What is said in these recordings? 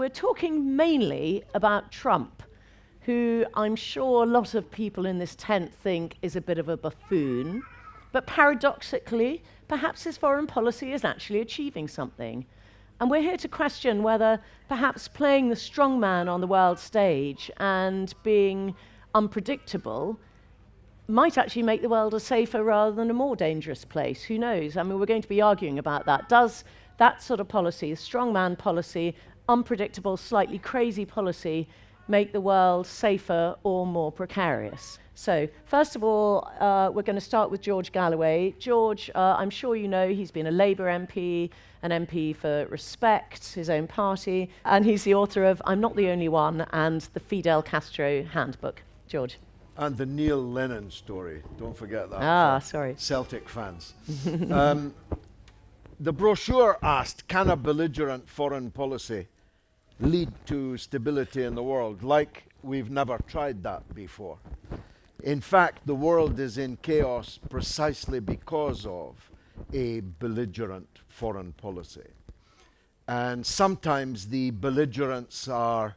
we're talking mainly about Trump, who I'm sure a lot of people in this tent think is a bit of a buffoon, but paradoxically, perhaps his foreign policy is actually achieving something. And we're here to question whether perhaps playing the strongman on the world stage and being unpredictable might actually make the world a safer rather than a more dangerous place. Who knows? I mean, we're going to be arguing about that. Does that sort of policy, the strongman policy, unpredictable, slightly crazy policy, make the world safer or more precarious? So, first of all, we're going to start with George Galloway. George, I'm sure you know, he's been a Labour MP, an MP for Respect, his own party, and he's the author of I'm Not the Only One and the Fidel Castro Handbook. George. And the Neil Lennon story, don't forget that. Sorry. Celtic fans. The brochure asked, can a belligerent foreign policy lead to stability in the world? Like we've never tried that before. In fact, the world is in chaos precisely because of a belligerent foreign policy. And sometimes the belligerents are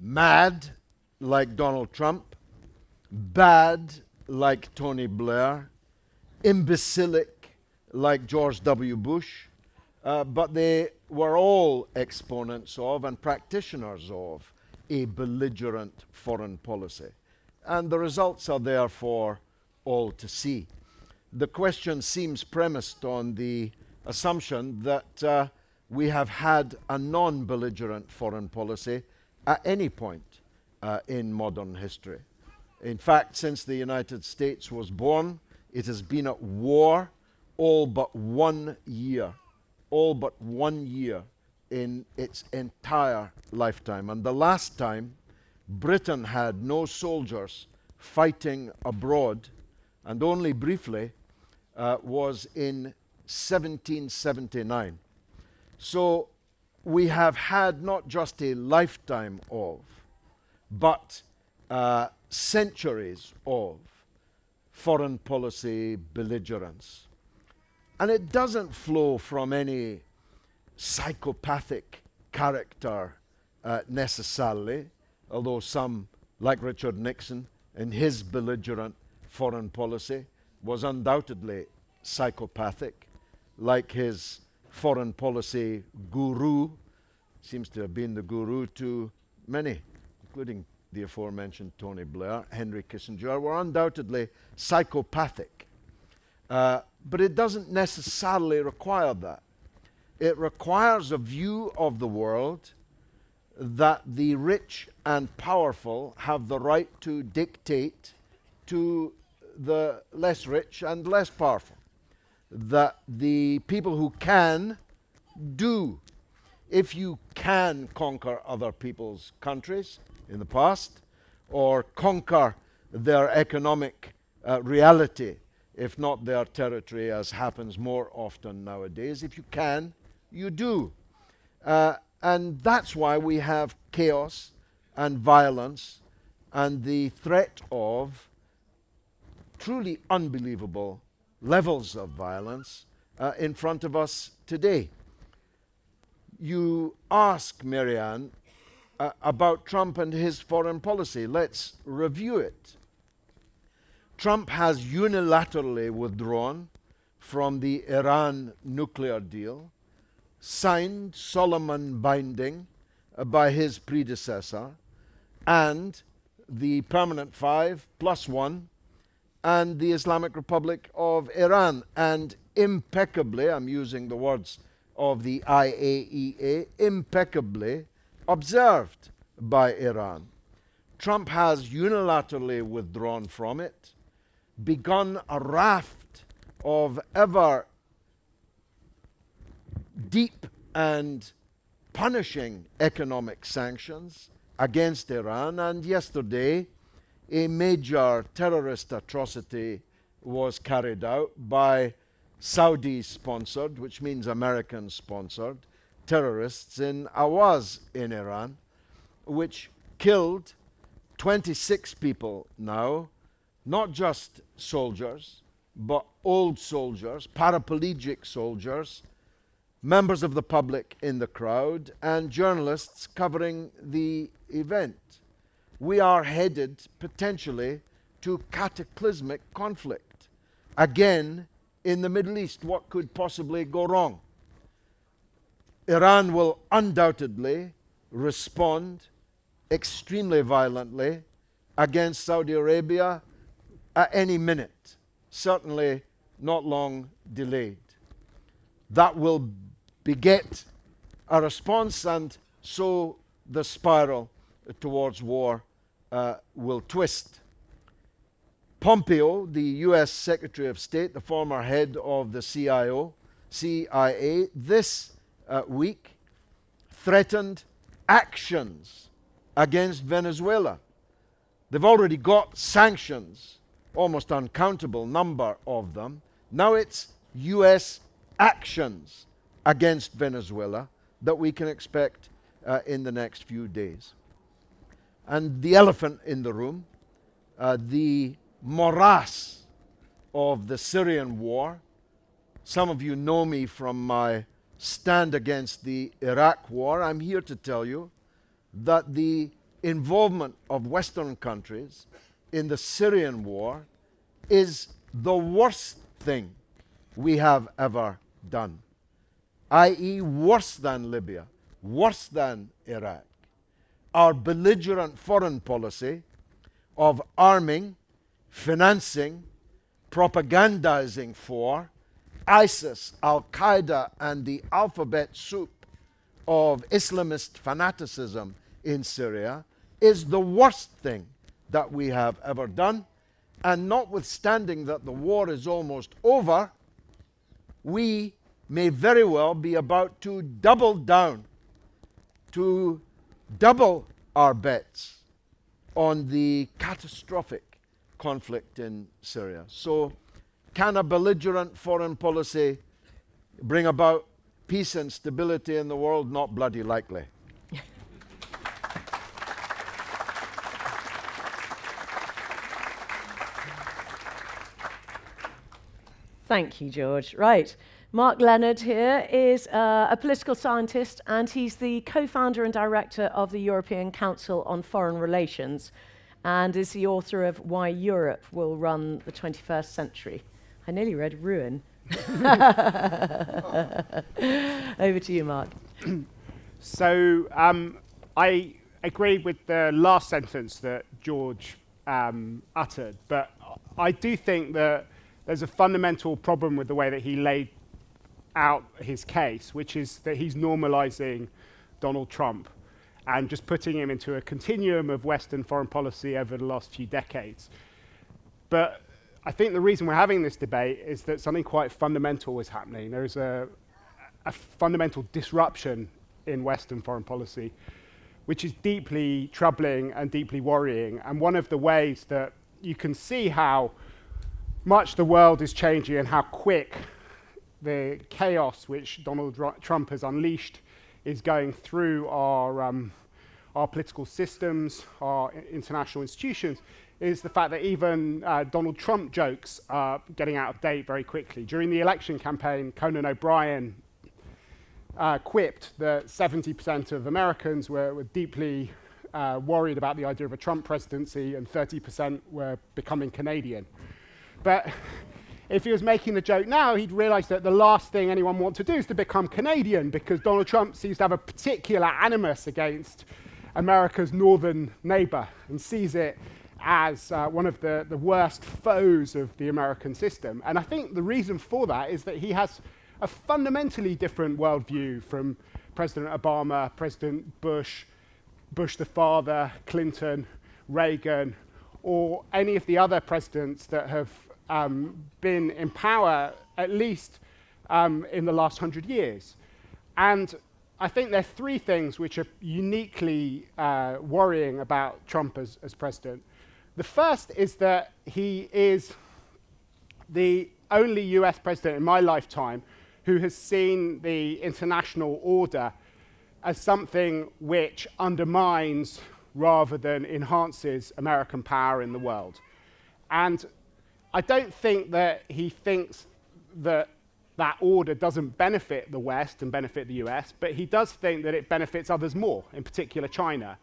mad, like Donald Trump, bad, like Tony Blair, imbecilic, like George W. Bush, but they were all exponents of and practitioners of a belligerent foreign policy. And the results are there for all to see. The question seems premised on the assumption that we have had a non-belligerent foreign policy at any point in modern history. In fact, since the United States was born, it has been at war all but 1 year in its entire lifetime. And the last time Britain had no soldiers fighting abroad, and only briefly, was in 1779. So we have had not just a lifetime of, but centuries of foreign policy belligerence. And it doesn't flow from any psychopathic character necessarily, although some, like Richard Nixon, in his belligerent foreign policy, was undoubtedly psychopathic, like his foreign policy guru, seems to have been the guru to many, including the aforementioned Tony Blair, Henry Kissinger, were undoubtedly psychopathic. But it doesn't necessarily require that. It requires a view of the world that the rich and powerful have the right to dictate to the less rich and less powerful. That the people who can do. If you can conquer other people's countries in the past, or conquer their economic reality, if not their territory, as happens more often nowadays, if you can, you do. And that's why we have chaos and violence and the threat of truly unbelievable levels of violence in front of us today. You ask, Marianne, about Trump and his foreign policy. Let's review it. Trump has unilaterally withdrawn from the Iran nuclear deal, signed Solomon binding by his predecessor, and the Permanent Five plus one, and the Islamic Republic of Iran, and impeccably, I'm using the words of the IAEA, impeccably observed by Iran. Trump has unilaterally withdrawn from it, begun a raft of ever deep and punishing economic sanctions against Iran, and yesterday a major terrorist atrocity was carried out by Saudi-sponsored, which means American-sponsored, terrorists in Awaz in Iran, which killed 26 people now, not just soldiers, but old soldiers, paraplegic soldiers, members of the public in the crowd, and journalists covering the event. We are headed potentially to cataclysmic conflict. Again, in the Middle East, what could possibly go wrong? Iran will undoubtedly respond extremely violently against Saudi Arabia at any minute, certainly not long delayed. That will beget a response, and so the spiral towards war will twist. Pompeo, the US Secretary of State, the former head of the CIA, this week threatened actions against Venezuela. They've already got sanctions, almost uncountable number of them. Now it's US actions against Venezuela that we can expect in the next few days. And the elephant in the room, the morass of the Syrian war. Some of you know me from my stand against the Iraq war. I'm here to tell you that the involvement of Western countries in the Syrian war is the worst thing we have ever done, i.e. worse than Libya, worse than Iraq. Our belligerent foreign policy of arming, financing, propagandizing for ISIS, Al-Qaeda, and the alphabet soup of Islamist fanaticism in Syria is the worst thing that we have ever done. And notwithstanding that the war is almost over, we may very well be about to double down, to double our bets on the catastrophic conflict in Syria. So, can a belligerent foreign policy bring about peace and stability in the world? Not bloody likely. Thank you, George. Right. Mark Leonard here is a political scientist, and he's the co-founder and director of the European Council on Foreign Relations, and is the author of Why Europe Will Run the 21st Century. I nearly read Ruin. Over to you, Mark. So I agree with the last sentence that George uttered, but I do think that there's a fundamental problem with the way that he laid out his case, which is that he's normalizing Donald Trump and just putting him into a continuum of Western foreign policy over the last few decades. But I think the reason we're having this debate is that something quite fundamental is happening. There's a fundamental disruption in Western foreign policy, which is deeply troubling and deeply worrying. And one of the ways that you can see how much the world is changing and how quick the chaos which Donald Trump has unleashed is going through our political systems, our international institutions, is the fact that even Donald Trump jokes are getting out of date very quickly. During the election campaign, Conan O'Brien quipped that 70% of Americans were deeply worried about the idea of a Trump presidency, and 30% were becoming Canadian. But if he was making the joke now, he'd realize that the last thing anyone wants to do is to become Canadian, because Donald Trump seems to have a particular animus against America's northern neighbor and sees it as one of the worst foes of the American system. And I think the reason for that is that he has a fundamentally different worldview from President Obama, President Bush, Bush the father, Clinton, Reagan, or any of the other presidents that have been in power, at least in the last 100 years. And I think there are three things which are uniquely worrying about Trump as president. The first is that he is the only US president in my lifetime who has seen the international order as something which undermines rather than enhances American power in the world. And I don't think that he thinks that that order doesn't benefit the West and benefit the US, but he does think that it benefits others more, in particular China.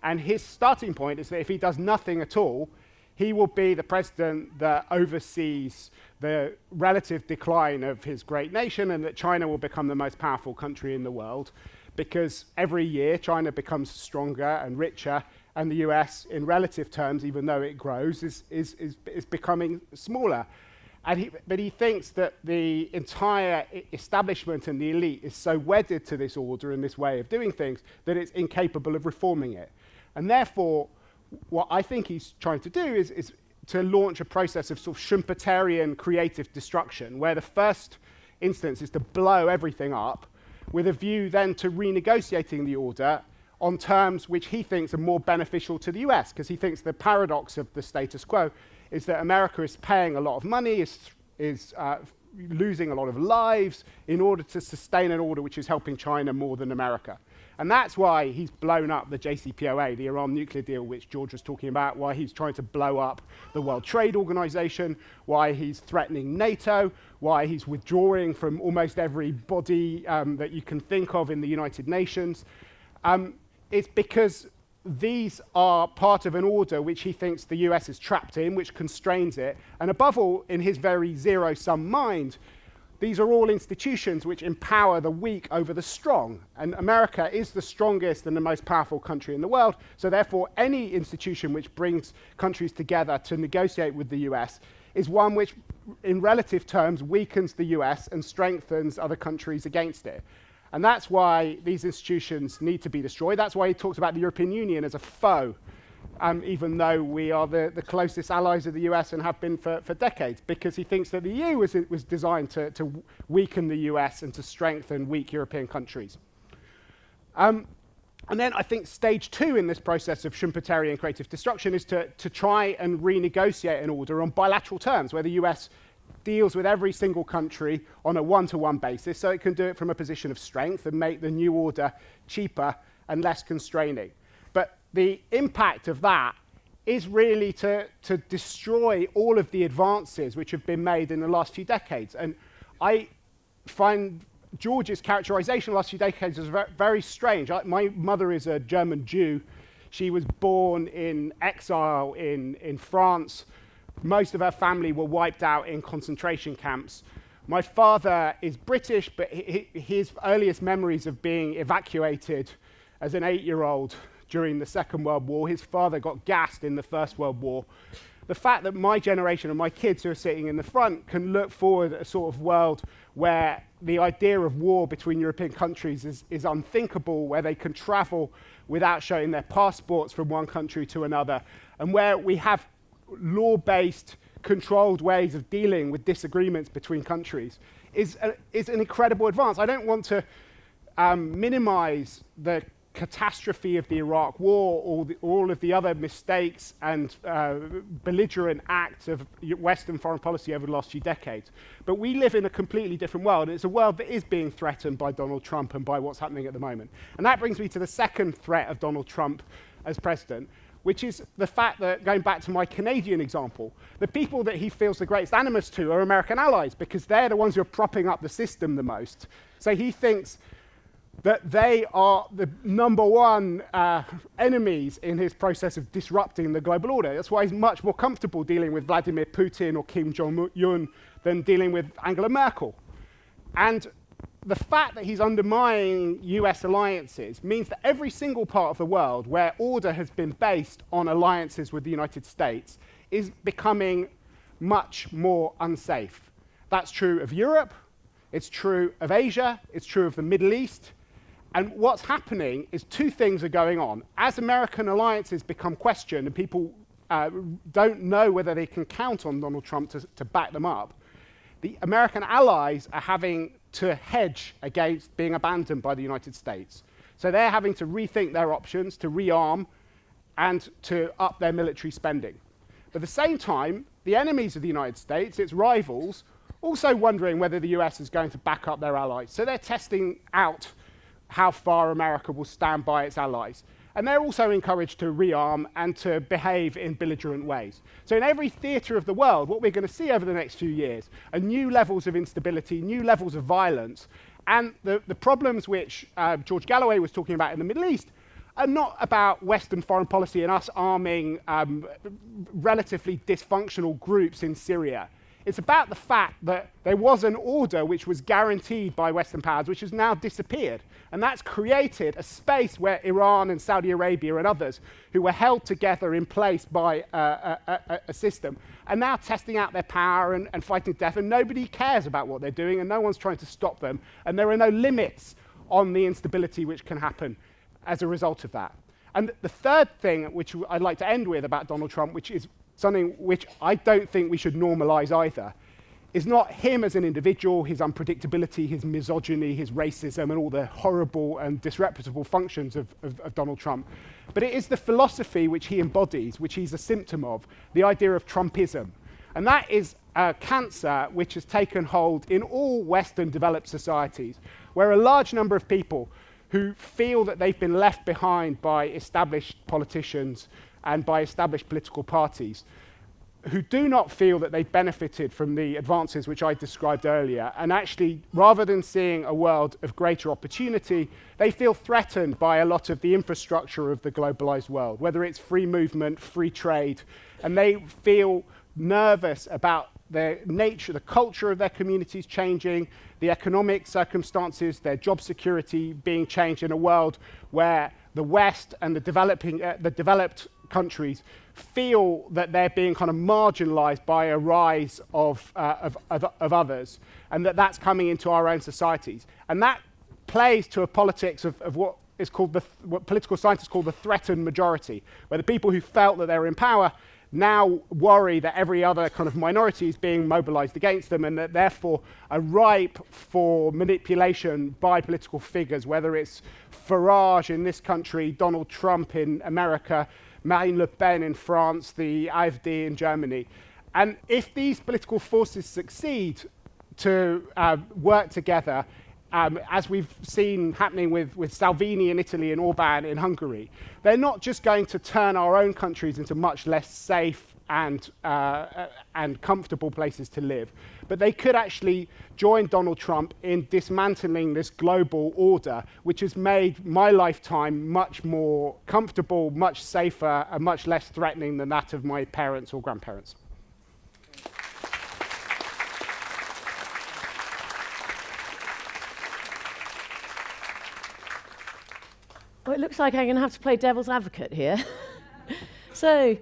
And his starting point is that if he does nothing at all, he will be the president that oversees the relative decline of his great nation, and that China will become the most powerful country in the world, because every year China becomes stronger and richer, and the US, in relative terms, even though it grows, is becoming smaller. But he thinks that the entire establishment and the elite is so wedded to this order and this way of doing things that it's incapable of reforming it. And therefore, what I think he's trying to do is to launch a process of sort of Schumpeterian creative destruction, where the first instance is to blow everything up, with a view then to renegotiating the order on terms which he thinks are more beneficial to the US, because he thinks the paradox of the status quo is that America is paying a lot of money, is losing a lot of lives in order to sustain an order which is helping China more than America. And that's why he's blown up the JCPOA, the Iran nuclear deal, which George was talking about, why he's trying to blow up the World Trade Organization, why he's threatening NATO, why he's withdrawing from almost every body that you can think of in the United Nations. It's because these are part of an order which he thinks the US is trapped in, which constrains it. And above all, in his very zero-sum mind, these are all institutions which empower the weak over the strong. And America is the strongest and the most powerful country in the world. So therefore, any institution which brings countries together to negotiate with the US is one which, in relative terms, weakens the US and strengthens other countries against it. And that's why these institutions need to be destroyed. That's why he talks about the European Union as a foe, even though we are the closest allies of the US and have been for decades, because he thinks that the EU was designed to weaken the US and to strengthen weak European countries. And then I think stage two in this process of Schumpeterian creative destruction is to try and renegotiate an order on bilateral terms, where the US deals with every single country on a one-to-one basis, so it can do it from a position of strength and make the new order cheaper and less constraining. But the impact of that is really to destroy all of the advances which have been made in the last few decades. And I find George's characterization of the last few decades is very strange. My mother is a German Jew. She was born in exile in France. Most of her family were wiped out in concentration camps. My father is British, but his earliest memories of being evacuated as an 8-year-old during the Second World War. His father got gassed in the First World War. The fact that my generation and my kids who are sitting in the front can look forward at a sort of world where the idea of war between European countries is unthinkable, where they can travel without showing their passports from one country to another, and where we have law-based, controlled ways of dealing with disagreements between countries, is an incredible advance. I don't want to minimize the catastrophe of the Iraq War or all of the other mistakes and belligerent acts of Western foreign policy over the last few decades. But we live in a completely different world, and it's a world that is being threatened by Donald Trump and by what's happening at the moment. And that brings me to the second threat of Donald Trump as president, which is the fact that, going back to my Canadian example, the people that he feels the greatest animus to are American allies, because they're the ones who are propping up the system the most. So he thinks that they are the number one enemies in his process of disrupting the global order. That's why he's much more comfortable dealing with Vladimir Putin or Kim Jong-un than dealing with Angela Merkel. And the fact that he's undermining US alliances means that every single part of the world where order has been based on alliances with the United States is becoming much more unsafe. That's true of Europe, it's true of Asia, it's true of the Middle East. And what's happening is two things are going on. As American alliances become questioned and people don't know whether they can count on Donald Trump to back them up, the American allies are having to hedge against being abandoned by the United States. So they're having to rethink their options, to rearm, and to up their military spending. But at the same time, the enemies of the United States, its rivals, also wondering whether the US is going to back up their allies. So they're testing out how far America will stand by its allies. And they're also encouraged to rearm and to behave in belligerent ways. So in every theatre of the world, what we're going to see over the next few years are new levels of instability, new levels of violence. And the problems which George Galloway was talking about in the Middle East are not about Western foreign policy and us arming relatively dysfunctional groups in Syria. It's about the fact that there was an order which was guaranteed by Western powers, which has now disappeared. And that's created a space where Iran and Saudi Arabia and others, who were held together in place by a system, are now testing out their power and fighting death, and nobody cares about what they're doing, and no one's trying to stop them. And there are no limits on the instability which can happen as a result of that. And the third thing, which I'd like to end with about Donald Trump, which is something which I don't think we should normalize either, is not him as an individual, his unpredictability, his misogyny, his racism, and all the horrible and disreputable functions of Donald Trump, but it is the philosophy which he embodies, which he's a symptom of, the idea of Trumpism. And that is a cancer which has taken hold in all Western developed societies, where a large number of people who feel that they've been left behind by established politicians and by established political parties, who do not feel that they've benefited from the advances which I described earlier, and actually, rather than seeing a world of greater opportunity, they feel threatened by a lot of the infrastructure of the globalized world, whether it's free movement, free trade, and they feel nervous about their nature, the culture of their communities changing, the economic circumstances, their job security being changed in a world where the West and the developed countries feel that they're being kind of marginalized by a rise of others, and that's coming into our own societies. And that plays to a politics of what is called what political scientists call the threatened majority, where the people who felt that they were in power now worry that every other kind of minority is being mobilized against them, and that therefore are ripe for manipulation by political figures, whether it's Farage in this country, Donald Trump in America, Marine Le Pen in France, the AfD in Germany. And if these political forces succeed to work together, as we've seen happening with Salvini in Italy and Orban in Hungary, they're not just going to turn our own countries into much less safe and comfortable places to live, but they could actually join Donald Trump in dismantling this global order, which has made my lifetime much more comfortable, much safer, and much less threatening than that of my parents or grandparents. Well, it looks like I'm going to have to play devil's advocate here. So,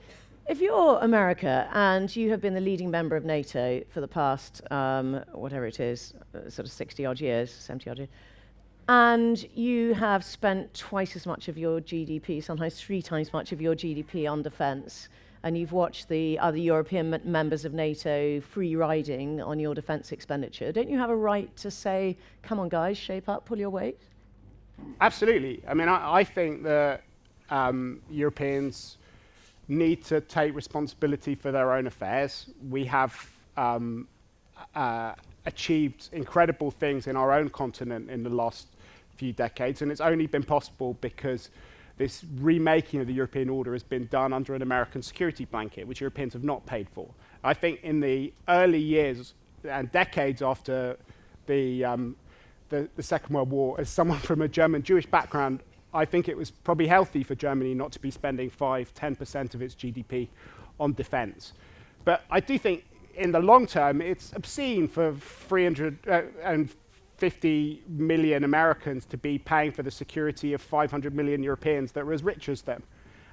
if you're America and you have been the leading member of NATO for the past, whatever it is, sort of 60-odd years, 70-odd years, and you have spent twice as much of your GDP, sometimes 3 times much of your GDP on defence, and you've watched the other European members of NATO free riding on your defence expenditure, don't you have a right to say, come on guys, shape up, pull your weight? Absolutely. I mean, I think that Europeans need to take responsibility for their own affairs. We have achieved incredible things in our own continent in the last few decades, and it's only been possible because this remaking of the European order has been done under an American security blanket, which Europeans have not paid for. I think in the early years and decades after the Second World War, as someone from a German Jewish background, I think it was probably healthy for Germany not to be spending 5-10% of its GDP on defense. But I do think in the long term, it's obscene for 350 million Americans to be paying for the security of 500 million Europeans that are as rich as them.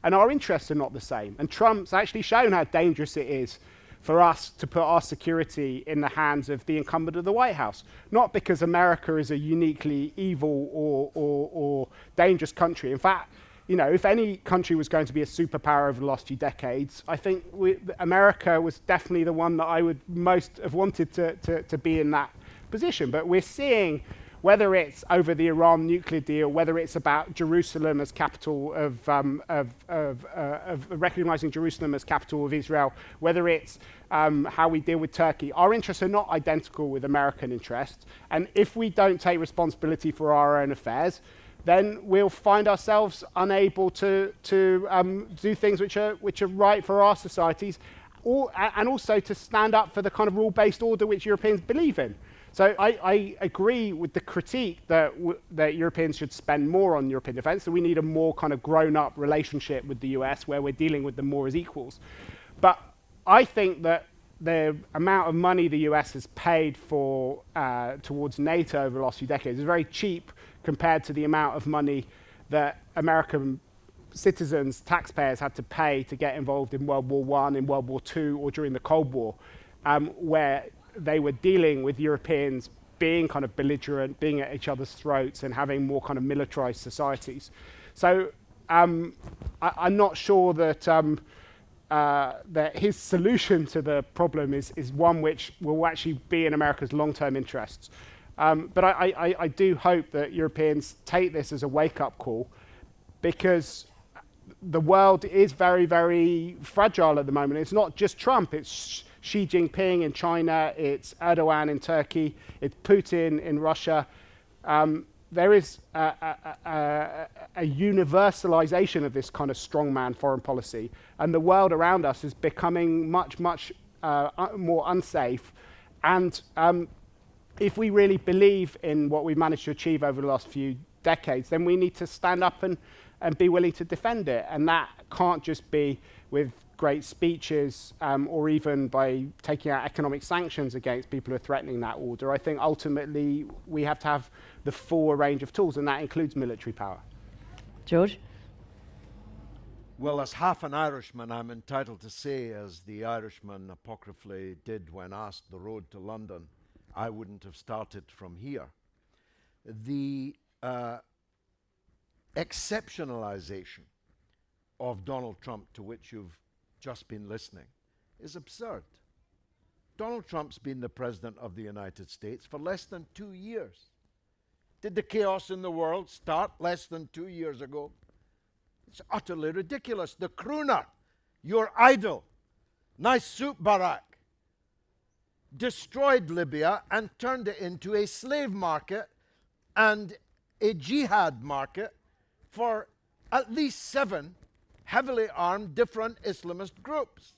And our interests are not the same. And Trump's actually shown how dangerous it is for us to put our security in the hands of the incumbent of the White House. Not because America is a uniquely evil or dangerous country. In fact, you know, if any country was going to be a superpower over the last few decades, I think America was definitely the one that I would most have wanted to be in that position. But we're seeing, whether it's over the Iran nuclear deal, whether it's about Jerusalem as capital of recognizing Jerusalem as capital of Israel, whether it's how we deal with Turkey, our interests are not identical with American interests. And if we don't take responsibility for our own affairs, then we'll find ourselves unable to do things which are right for our societies, and also to stand up for the kind of rule-based order which Europeans believe in. So I agree with the critique that Europeans should spend more on European defence, so we need a more kind of grown-up relationship with the US where we're dealing with them more as equals. But I think that the amount of money the US has paid for towards NATO over the last few decades is very cheap compared to the amount of money that American citizens, taxpayers had to pay to get involved in World War I, in World War II, or during the Cold War, where they were dealing with Europeans being kind of belligerent, being at each other's throats, and having more kind of militarized societies. So I'm not sure that that his solution to the problem is one which will actually be in America's long-term interests. But I do hope that Europeans take this as a wake-up call, because the world is very, very fragile at the moment. It's not just Trump, it's Xi Jinping in China, it's Erdogan in Turkey, it's Putin in Russia. There is a universalization of this kind of strongman foreign policy, and the world around us is becoming much, much more unsafe. And if we really believe in what we've managed to achieve over the last few decades, then we need to stand up and be willing to defend it. And that can't just be with great speeches or even by taking out economic sanctions against people who are threatening that order. I think ultimately we have to have the full range of tools, and that includes military power. George? Well, as half an Irishman, I'm entitled to say, as the Irishman apocryphally did when asked the road to London, I wouldn't have started from here. The exceptionalization of Donald Trump, to which you've just been listening, is absurd. Donald Trump's been the President of the United States for less than 2 years. Did the chaos in the world start less than 2 years ago? It's utterly ridiculous. The crooner, your idol, nice soup Barack, destroyed Libya and turned it into a slave market and a jihad market for at least 7 heavily armed different Islamist groups.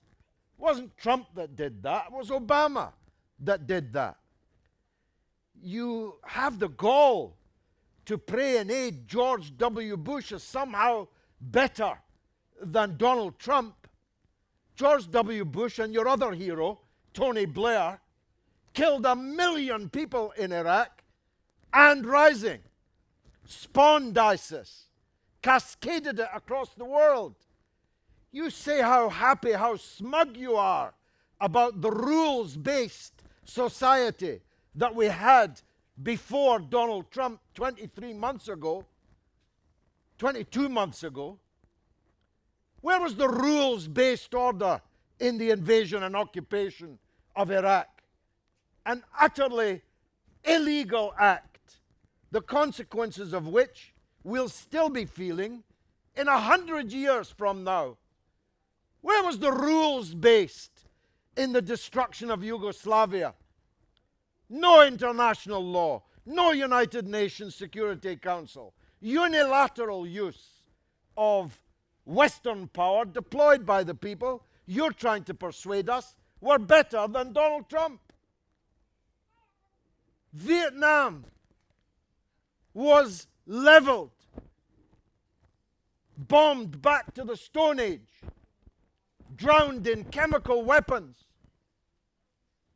It wasn't Trump that did that, it was Obama that did that. You have the gall to pray and aid George W. Bush as somehow better than Donald Trump. George W. Bush and your other hero, Tony Blair, killed 1 million people in Iraq and rising, spawned ISIS, cascaded it across the world. You say how happy, how smug you are about the rules-based society that we had before Donald Trump 22 months ago. Where was the rules-based order in the invasion and occupation of Iraq? An utterly illegal act, the consequences of which we'll still be feeling in 100 years from now. Where was the rules-based in the destruction of Yugoslavia? No international law, no United Nations Security Council, unilateral use of Western power deployed by the people you're trying to persuade us were better than Donald Trump. Vietnam was leveled, bombed back to the Stone Age, drowned in chemical weapons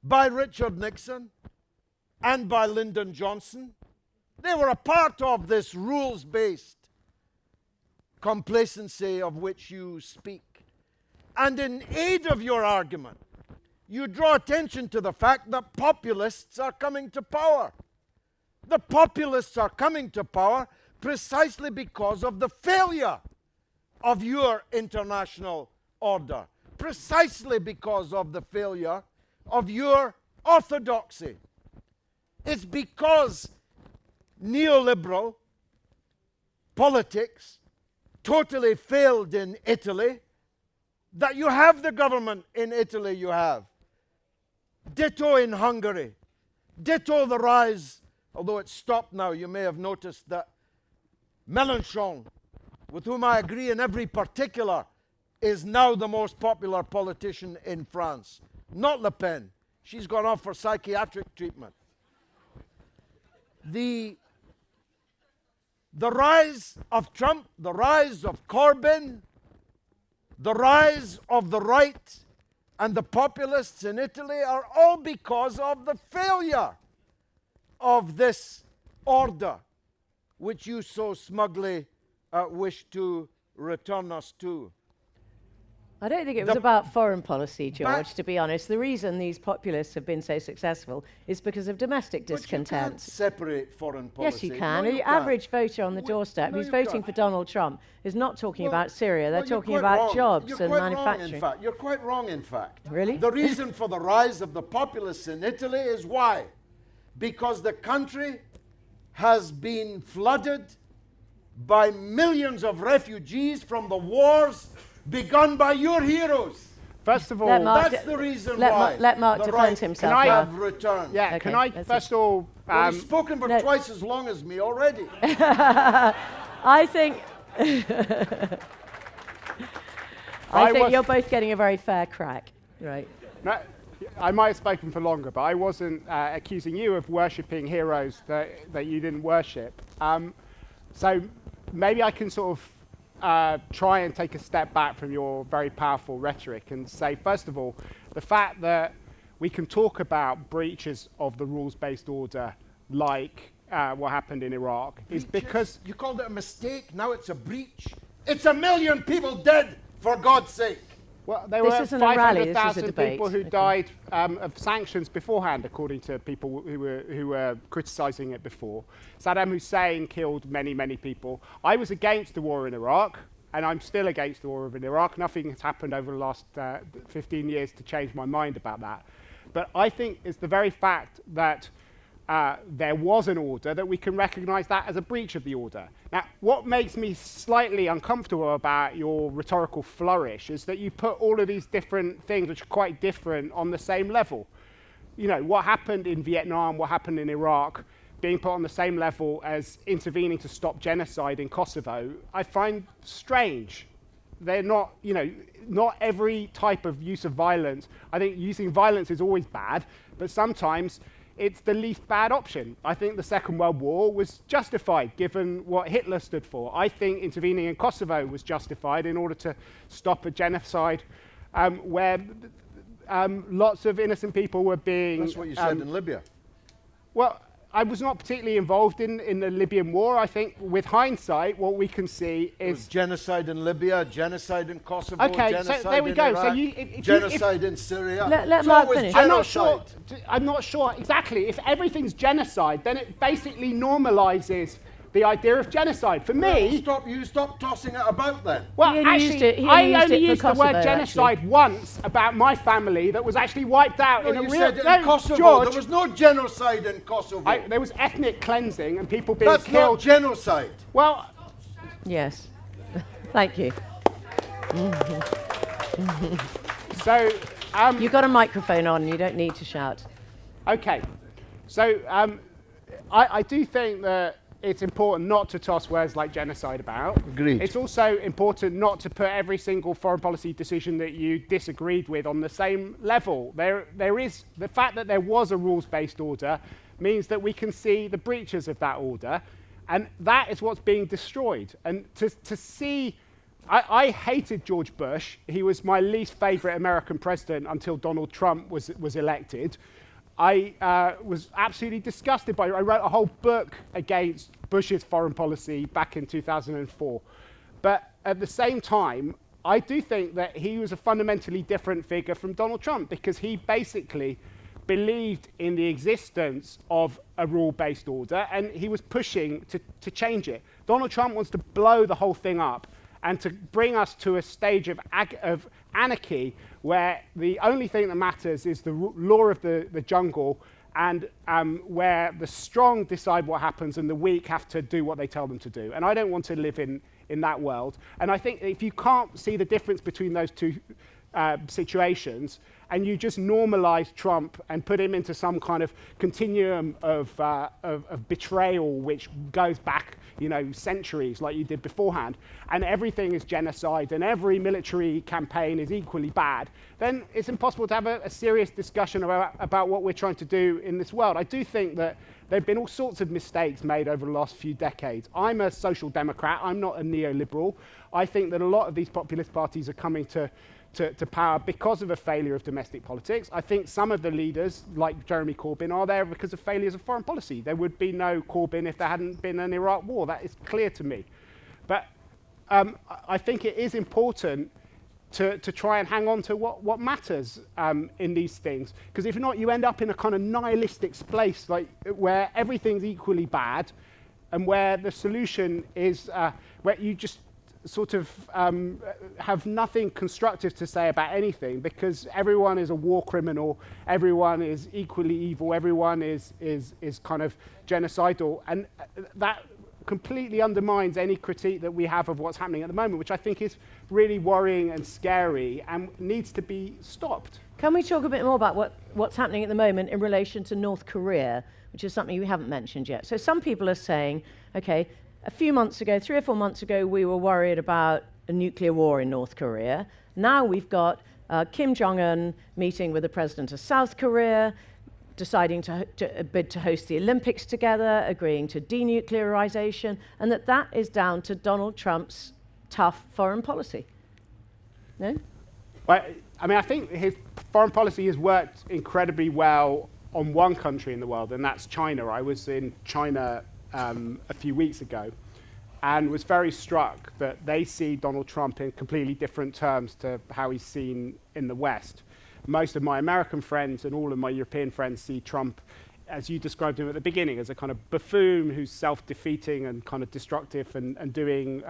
by Richard Nixon and by Lyndon Johnson. They were a part of this rules-based complacency of which you speak. And in aid of your argument, you draw attention to the fact that populists are coming to power. The populists are coming to power precisely because of the failure of your international order, precisely because of the failure of your orthodoxy. It's because neoliberal politics totally failed in Italy that you have the government in Italy you have. Ditto in Hungary. Ditto the rise, although it's stopped now. You may have noticed that Mélenchon, with whom I agree in every particular, is now the most popular politician in France. Not Le Pen. She's gone off for psychiatric treatment. The rise of Trump, the rise of Corbyn, the rise of the right and the populists in Italy are all because of the failure of this order, which you so smugly wish to return us to. I don't think it was about foreign policy, George, to be honest. The reason these populists have been so successful is because of domestic discontent. But you can't separate foreign policy. Yes, you can. No, The you average voter on the doorstep who's voting for Donald Trump is not talking about Syria. They're talking about jobs and manufacturing. You're quite wrong, in fact. Really? The reason for the rise of the populists in Italy is why? Because the country has been flooded by millions of refugees from the wars begun by your heroes. First of all, that's the reason why. Let Mark defend himself. Can I have returned. Yeah, okay, can I first of all... Well, he's spoken for twice as long as me already. I think... I think you're both getting a very fair crack. Right. No, I might have spoken for longer, but I wasn't accusing you of worshipping heroes that you didn't worship. So maybe I can sort of try and take a step back from your very powerful rhetoric and say, first of all, the fact that we can talk about breaches of the rules-based order like what happened in Iraq is because... You called it a mistake, now it's a breach. It's 1 million people dead, for God's sake. Well, there This were isn't a rally, this is a 500,000 debate. people who died of sanctions beforehand, according to people who were criticising it before. Saddam Hussein killed many, many people. I was against the war in Iraq, and I'm still against the war in Iraq. Nothing has happened over the last 15 years to change my mind about that. But I think it's the very fact that there was an order that we can recognise that as a breach of the order. Now, what makes me slightly uncomfortable about your rhetorical flourish is that you put all of these different things, which are quite different, on the same level. You know, what happened in Vietnam, what happened in Iraq, being put on the same level as intervening to stop genocide in Kosovo, I find strange. They're not, you know, not every type of use of violence. I think using violence is always bad, but sometimes it's the least bad option. I think the Second World War was justified given what Hitler stood for. I think intervening in Kosovo was justified in order to stop a genocide where lots of innocent people were being... That's what you said in Libya. Well, I was not particularly involved in the Libyan war. I think with hindsight, what we can see is... genocide in Libya, genocide in Kosovo, okay, genocide so there we in go. Iraq, So genocide in Syria. Let Mark finish. I'm not sure exactly. If everything's genocide, then it basically normalises the idea of genocide. For me... You stop tossing it about then. Well, He actually, only I only used used it for the word Kosovo, genocide once about my family that was actually wiped out in a You real... said it in Kosovo. George, There was no genocide in Kosovo. there was ethnic cleansing and people being That's killed. not genocide. Well, Yes. Thank you. so... You've got a microphone on. You don't need to shout. Okay. So I do think that it's important not to toss words like genocide about. Agreed. It's also important not to put every single foreign policy decision that you disagreed with on the same level. There is the fact that there was a rules-based order means that we can see the breaches of that order, and that is what's being destroyed. And to see, I hated George Bush. He was my least favorite American president until Donald Trump was elected. I was absolutely disgusted by it. I wrote a whole book against Bush's foreign policy back in 2004. But at the same time, I do think that he was a fundamentally different figure from Donald Trump because he basically believed in the existence of a rule-based order and he was pushing to change it. Donald Trump wants to blow the whole thing up and to bring us to a stage of anarchy where the only thing that matters is the law of the jungle and where the strong decide what happens and the weak have to do what they tell them to do. And I don't want to live in that world. And I think if you can't see the difference between those situations, and you just normalize Trump and put him into some kind of continuum of betrayal, which goes back, centuries, like you did beforehand, and everything is genocide, and every military campaign is equally bad, then it's impossible to have a serious discussion about what we're trying to do in this world. I do think that there have been all sorts of mistakes made over the last few decades. I'm a social democrat. I'm not a neoliberal. I think that a lot of these populist parties are coming to power because of a failure of domestic politics. I think some of the leaders, like Jeremy Corbyn, are there because of failures of foreign policy. There would be no Corbyn if there hadn't been an Iraq war. That is clear to me. But I think it is important to try and hang on to what matters in these things. Because if not, you end up in a kind of nihilistic place, like where everything's equally bad, and where the solution is where you just sort of have nothing constructive to say about anything, because everyone is a war criminal, everyone is equally evil, everyone is kind of genocidal, and that completely undermines any critique that we have of what's happening at the moment, which I think is really worrying and scary and needs to be stopped. Can we talk a bit more about what's happening at the moment in relation to North Korea, which is something we haven't mentioned yet? So some people are saying, okay, a few months ago, 3 or 4 months ago, we were worried about a nuclear war in North Korea. Now we've got Kim Jong-un meeting with the president of South Korea, deciding to bid to host the Olympics together, agreeing to denuclearization, and that is down to Donald Trump's tough foreign policy. No? Well, I mean, I think his foreign policy has worked incredibly well on one country in the world, and that's China. I was in China a few weeks ago and was very struck that they see Donald Trump in completely different terms to how he's seen in the West. Most of my American friends and all of my European friends see Trump, as you described him at the beginning, as a kind of buffoon who's self-defeating and kind of destructive and doing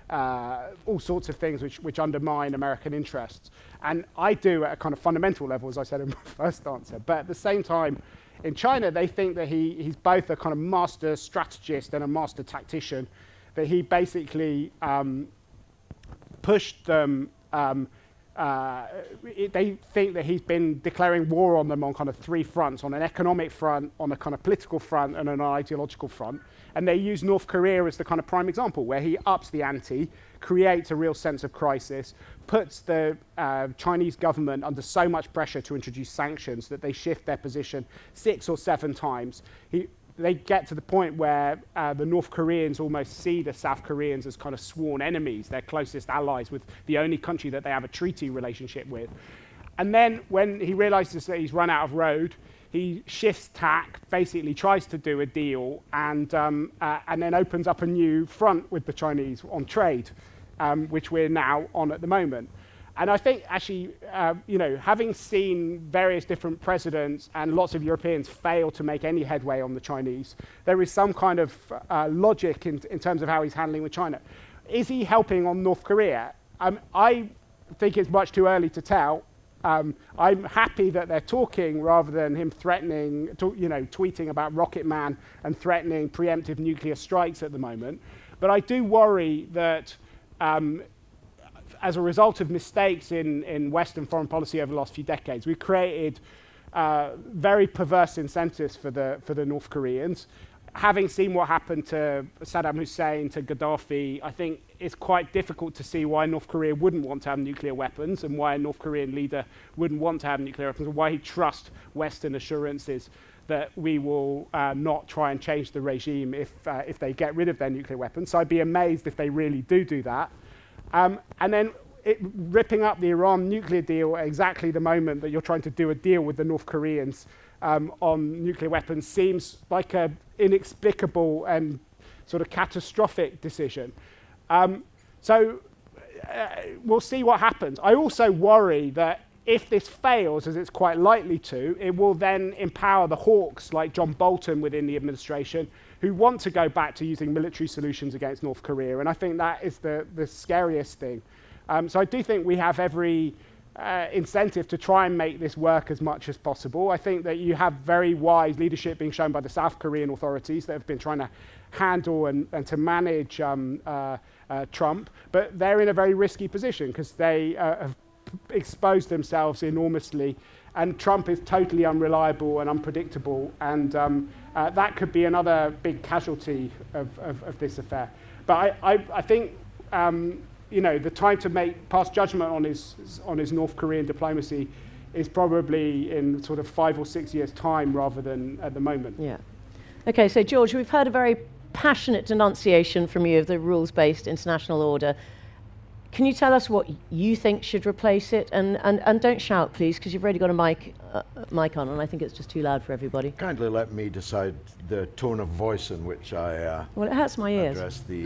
all sorts of things which undermine American interests. And I do at a kind of fundamental level, as I said in my first answer. But at the same time, in China, they think that he's both a kind of master strategist and a master tactician, that he basically pushed them. They think that he's been declaring war on them on kind of 3 fronts: on an economic front, on a kind of political front, and an ideological front. And they use North Korea as the kind of prime example, where he ups the ante, creates a real sense of crisis, puts the Chinese government under so much pressure to introduce sanctions that they shift their position 6 or 7 times. They get to the point where the North Koreans almost see the South Koreans as kind of sworn enemies, their closest allies, with the only country that they have a treaty relationship with. And then when he realizes that he's run out of road, he shifts tack, basically tries to do a deal, and then opens up a new front with the Chinese on trade, which we're now on at the moment. And I think actually, having seen various different presidents and lots of Europeans fail to make any headway on the Chinese, there is some kind of logic in terms of how he's handling with China. Is he helping on North Korea? I think it's much too early to tell. I'm happy that they're talking rather than him threatening, tweeting about Rocket Man and threatening preemptive nuclear strikes at the moment. But I do worry that as a result of mistakes in Western foreign policy over the last few decades, we've created very perverse incentives for the North Koreans. Having seen what happened to Saddam Hussein, to Gaddafi, I think it's quite difficult to see why North Korea wouldn't want to have nuclear weapons, and why a North Korean leader wouldn't want to have nuclear weapons, and why he'd trust Western assurances that we will not try and change the regime if they get rid of their nuclear weapons. So I'd be amazed if they really do that. And then ripping up the Iran nuclear deal at exactly the moment that you're trying to do a deal with the North Koreans on nuclear weapons seems like an inexplicable and sort of catastrophic decision. So we'll see what happens. I also worry that if this fails, as it's quite likely to, it will then empower the hawks like John Bolton within the administration, who want to go back to using military solutions against North Korea. And I think that is the scariest thing. So I do think we have every incentive to try and make this work as much as possible. I think that you have very wise leadership being shown by the South Korean authorities that have been trying to handle and to manage Trump, but they're in a very risky position because they have exposed themselves enormously. And Trump is totally unreliable and unpredictable, and that could be another big casualty of this affair. But I think the time to pass judgment on his North Korean diplomacy is probably in sort of 5 or 6 years' time rather than at the moment. Yeah. Okay, so George, we've heard a very passionate denunciation from you of the rules-based international order. Can you tell us what you think should replace it? And don't shout, please, because you've already got a mic on, and I think it's just too loud for everybody. Kindly let me decide the tone of voice in which I Well, it hurts my ears. address the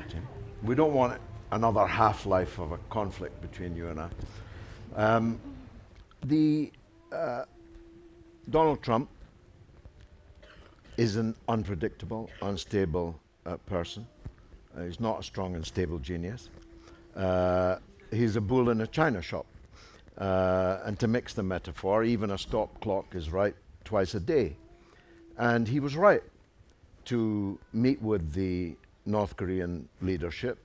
team. We don't want another half-life of a conflict between you and I. Donald Trump is an unpredictable, unstable person. He's not a strong and stable genius. He's a bull in a china shop. And to mix the metaphor, even a stop clock is right twice a day. And he was right to meet with the North Korean leadership,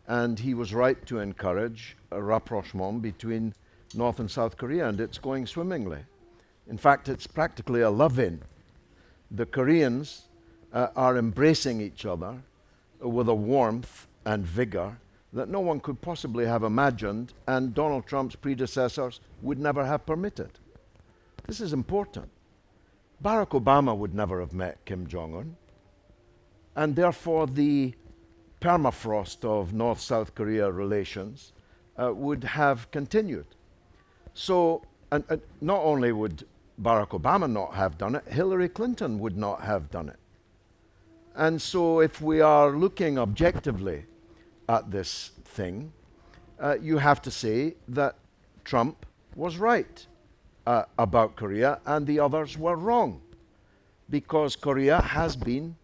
and he was right to encourage a rapprochement between North and South Korea, and it's going swimmingly. In fact, it's practically a love-in. The Koreans are embracing each other with a warmth and vigor that no one could possibly have imagined, and Donald Trump's predecessors would never have permitted. This is important. Barack Obama would never have met Kim Jong-un, and therefore the permafrost of North-South Korea relations would have continued. So, and not only would Barack Obama not have done it, Hillary Clinton would not have done it. And so if we are looking objectively at this thing, you have to say that Trump was right about Korea and the others were wrong, because Korea has been,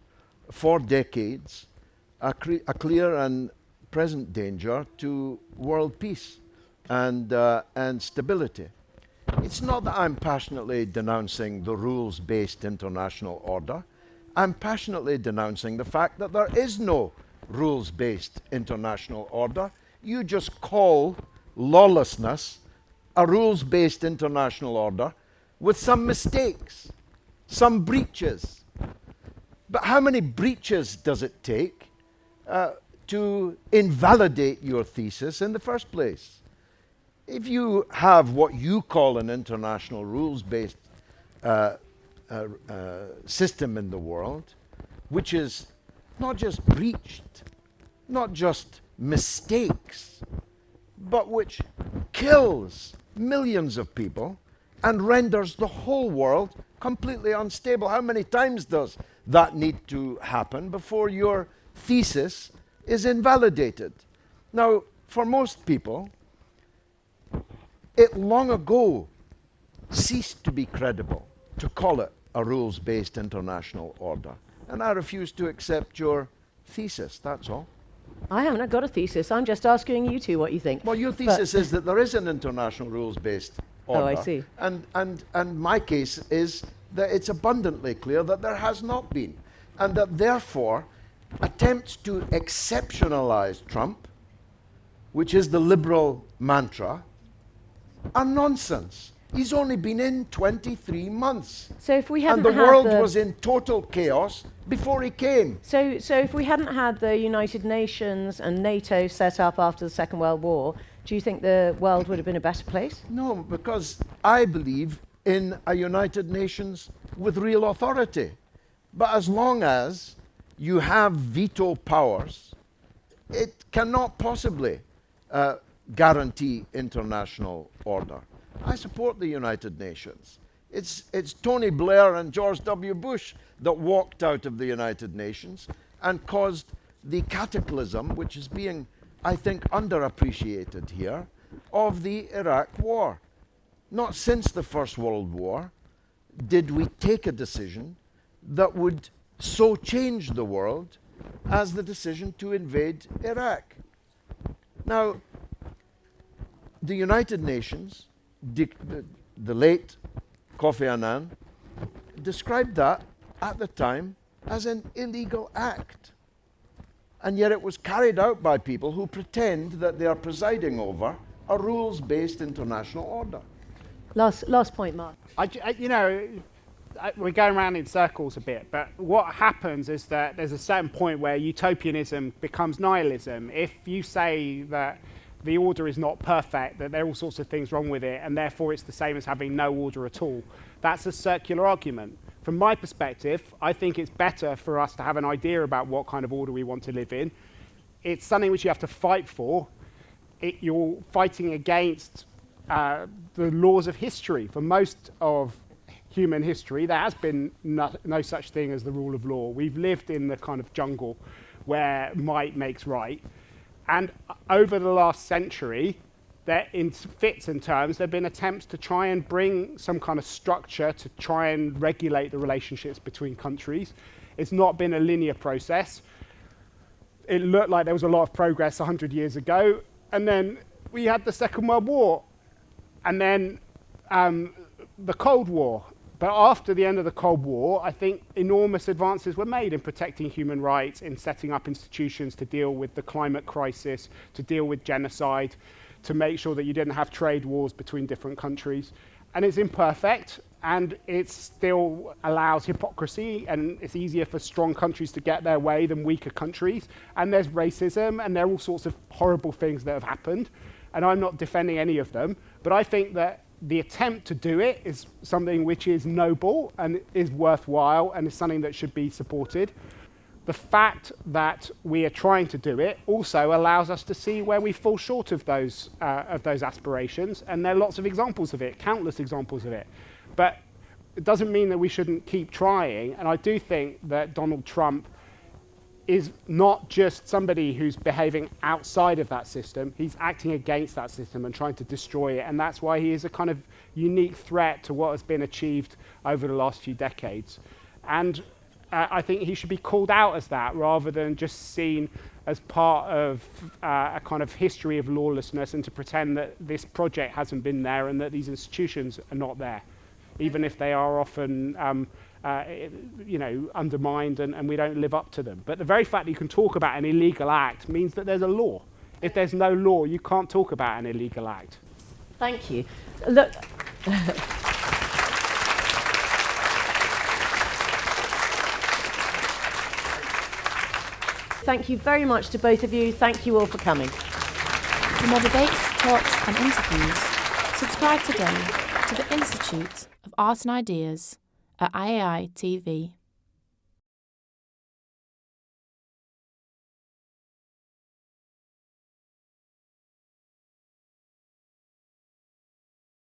for decades, a clear and present danger to world peace and stability. It's not that I'm passionately denouncing the rules-based international order. I'm passionately denouncing the fact that there is no rules-based international order. You just call lawlessness a rules-based international order with some mistakes, some breaches. But how many breaches does it take to invalidate your thesis in the first place? If you have what you call an international rules-based system in the world, which is not just breached, not just mistakes, but which kills millions of people and renders the whole world completely unstable. How many times does that need to happen before your thesis is invalidated? Now, for most people, it long ago ceased to be credible to call it a rules-based international order. And I refuse to accept your thesis, that's all. I haven't got a thesis. I'm just asking you two what you think. Well, your thesis is that there is an international rules-based order. Oh, I see. And my case is that it's abundantly clear that there has not been. And that therefore, attempts to exceptionalize Trump, which is the liberal mantra, are nonsense. He's only been in 23 months. So if we hadn't and the had world was in total chaos before he came. So if we hadn't had the United Nations and NATO set up after the Second World War, do you think the world would have been a better place? No, because I believe in a United Nations with real authority. But as long as you have veto powers, it cannot possibly guarantee international order. I support the United Nations. It's Tony Blair and George W. Bush that walked out of the United Nations and caused the cataclysm, which is being, I think, underappreciated here, of the Iraq War. Not since the First World War did we take a decision that would so change the world as the decision to invade Iraq. Now, the United Nations, the late Kofi Annan, described that at the time as an illegal act. And yet it was carried out by people who pretend that they are presiding over a rules-based international order. Last point, Mark. We're going around in circles a bit, but what happens is that there's a certain point where utopianism becomes nihilism. If you say that the order is not perfect, that there are all sorts of things wrong with it, and therefore it's the same as having no order at all, that's a circular argument. From my perspective, I think it's better for us to have an idea about what kind of order we want to live in. It's something which you have to fight for. You're fighting against the laws of history. For most of human history, there has been no such thing as the rule of law. We've lived in the kind of jungle where might makes right. And over the last century, there, in fits and terms, there have been attempts to try and bring some kind of structure to try and regulate the relationships between countries. It's not been a linear process. It looked like there was a lot of progress 100 years ago, and then we had the Second World War, and then the Cold War. But after the end of the Cold War, I think enormous advances were made in protecting human rights, in setting up institutions to deal with the climate crisis, to deal with genocide, to make sure that you didn't have trade wars between different countries. And it's imperfect, and it still allows hypocrisy, and it's easier for strong countries to get their way than weaker countries. And there's racism, and there are all sorts of horrible things that have happened. And I'm not defending any of them, but I think that the attempt to do it is something which is noble and is worthwhile and is something that should be supported. The fact that we are trying to do it also allows us to see where we fall short of those aspirations, and there are lots of examples of it, countless examples of it. But it doesn't mean that we shouldn't keep trying, and I do think that Donald Trump is not just somebody who's behaving outside of that system, he's acting against that system and trying to destroy it, and that's why he is a kind of unique threat to what has been achieved over the last few decades. And I think he should be called out as that rather than just seen as part of a kind of history of lawlessness, and to pretend that this project hasn't been there and that these institutions are not there, even if they are often undermined and we don't live up to them. But the very fact that you can talk about an illegal act means that there's a law. If there's no law, you can't talk about an illegal act. Thank you. Look. Thank you very much to both of you. Thank you all for coming. For more debates, talks and interviews, subscribe today to the Institute of Art and Ideas at IAI TV.